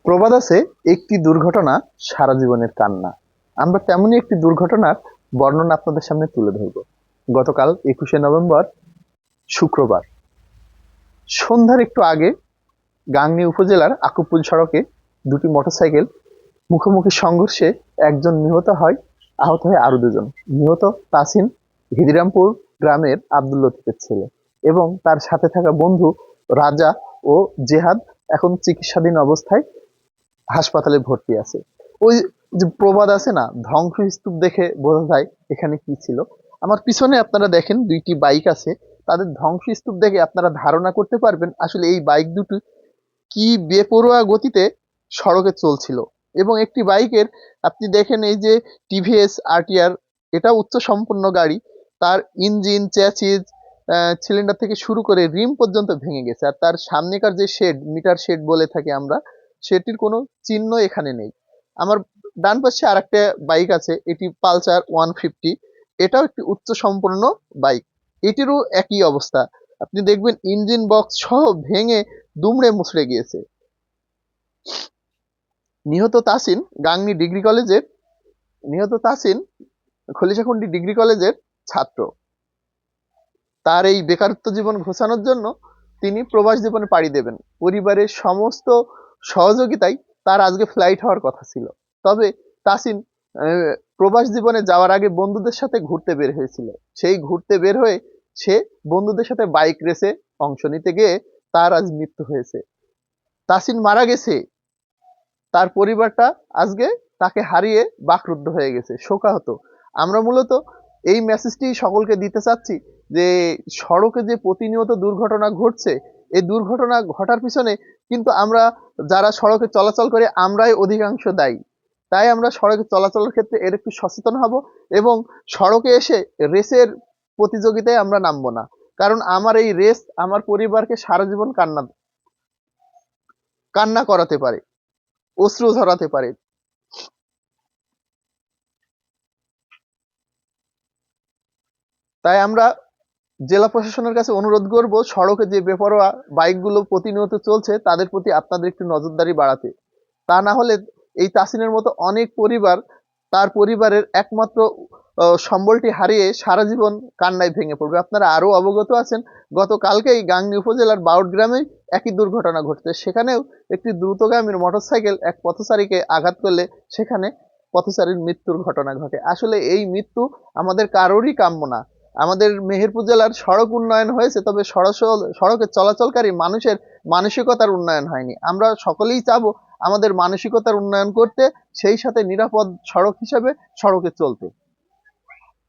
প্রবাদ আছে, একটি দুর্ঘটনা সারা জীবনের কান্না। আমরা তেমনই একটি দুর্ঘটনার বর্ণনা আপনাদের সামনে তুলে ধরব। গতকাল 21শে নভেম্বর, শুক্রবার সন্ধ্যার একটু আগে গাংনী উপজেলার আকুপুল সড়কে দুটি মোটরসাইকেল মুখোমুখি সংঘর্ষে একজন নিহত হয়, আহত হয় আরো দুজন। নিহত তাসিন হিদিরামপুর গ্রামের আব্দুল লতিফের ছেলে এবং তার সাথে থাকা বন্ধু রাজা ও জেহাদ এখন চিকিৎসাধীন অবস্থায় হাসপাতালে ভর্তি আছে। ওই যে প্রবাদ আছে না, ধ্বংসস্তূপ দেখে বোঝা যায় এখানে কি ছিল। আমার পিছনে আপনারা দেখেন দুইটি বাইক আছে, তাদের ধ্বংসস্তূপ দেখে আপনারা ধারণা করতে পারবেন আসলে এই বাইক দুটি কি বেপরোয়া গতিতে সড়কে চলছিল। এবং একটি বাইকের আপনি দেখেন, এই যে টিভিএস আরটিআর, এটা উচ্চ সম্পন্ন গাড়ি, তার ইঞ্জিন, চ্যাসিস, সিলিন্ডার থেকে শুরু করে রিম পর্যন্ত ভেঙে গেছে। আর তার সামনেকার যে শেড, মিটার শেড বলে থাকি আমরা, সেটির কোনো চিহ্ন এখানে নেই। আমার ডান পাশে আর একটা বাইক আছে, এটি পালসার 150, এটাও একটি উচ্চ সম্পন্ন বাইক, এটিরও একই অবস্থা। আপনি দেখবেন ইঞ্জিন বক্স সহ ভেঙে দুমড়ে মুচড়ে গিয়েছে। নিহত তাসিন গাংনী ডিগ্রি কলেজের নিহত তাসিন খলিশাকুন্ডি ডিগ্রি কলেজের ছাত্র। তার এই বেকারত্ব জীবন ঘোচানোর জন্য তিনি প্রবাস জীবনে পাড়ি দেবেন। পরিবারের সমস্ত সহযোগিতায় তার আজকে ফ্লাইট হওয়ার কথা ছিল। তবে তাসিন প্রবাস জীবনে যাওয়ার আগে বন্ধুদের সাথে ঘুরতে বের হয়েছিল। সেই ঘুরতে বের হয়ে সে বন্ধুদের সাথে বাইক রেসে অংশ নিতে গিয়ে তার আজ মৃত্যু হয়েছে। তাসিন মারা গেছে, তার পরিবারটা আজকে তাকে হারিয়ে বাকরুদ্ধ হয়ে গেছে, শোকাহত। আমরা মূলত এই মেসেজটি সকলকে দিতে চাচ্ছি যে সড়কে যে প্রতিনিয়ত দুর্ঘটনা ঘটছে, এই দুর্ঘটনা ঘটার পিছনে কিন্তু আমরা যারা সড়কে চলাচল করে আমরাই অধিকাংশ দায়ী। তাই আমরা সড়কে চলাচলের ক্ষেত্রে এর একটু সচেতন হব এবং সড়কে এসে রেসের প্রতিযোগিতায় আমরা নামবো না। কারণ আমার এই রেস আমার পরিবারকে সারা জীবন কান্না কান্না করাতে পারে, অশ্রু ঝরাতে পারে। তাই আমরা জেলা প্রশাসনের কাছে অনুরোধ করব, সড়কে যে বেপরোয়া বাইকগুলো প্রতিনিয়ত চলছে তাদের প্রতি আপনাদের একটু নজরদারি বাড়াতে। তা না হলে এই তাসিনের মতো অনেক পরিবার তার পরিবারের একমাত্র সম্বলটি হারিয়ে সারা জীবন কান্নায় ভেঙে পড়বে। আপনারা আরো অবগত আছেন, গতকালকেই গাংনী উপজেলার বাউট গ্রামে একই দুর্ঘটনা ঘটছে। সেখানেও একটি দ্রুতগামীর মোটরসাইকেল এক পথচারীকে আঘাত করলে সেখানে পথচারীর মৃত্যুর ঘটনা ঘটে। আসলে এই মৃত্যু আমাদের কারোরই কাম্য না। আমাদের মেহেরপুর জেলার সড়ক উন্নয়ন হয়েছে, তবে সড়কে চলাচলকারী মানুষের মানসিকতার উন্নয়ন হয়নি। আমরা সকলেই চাবো আমাদের মানসিকতার উন্নয়ন করতে, সেই সাথে নিরাপদ সড়ক হিসেবে সড়কে চলতে।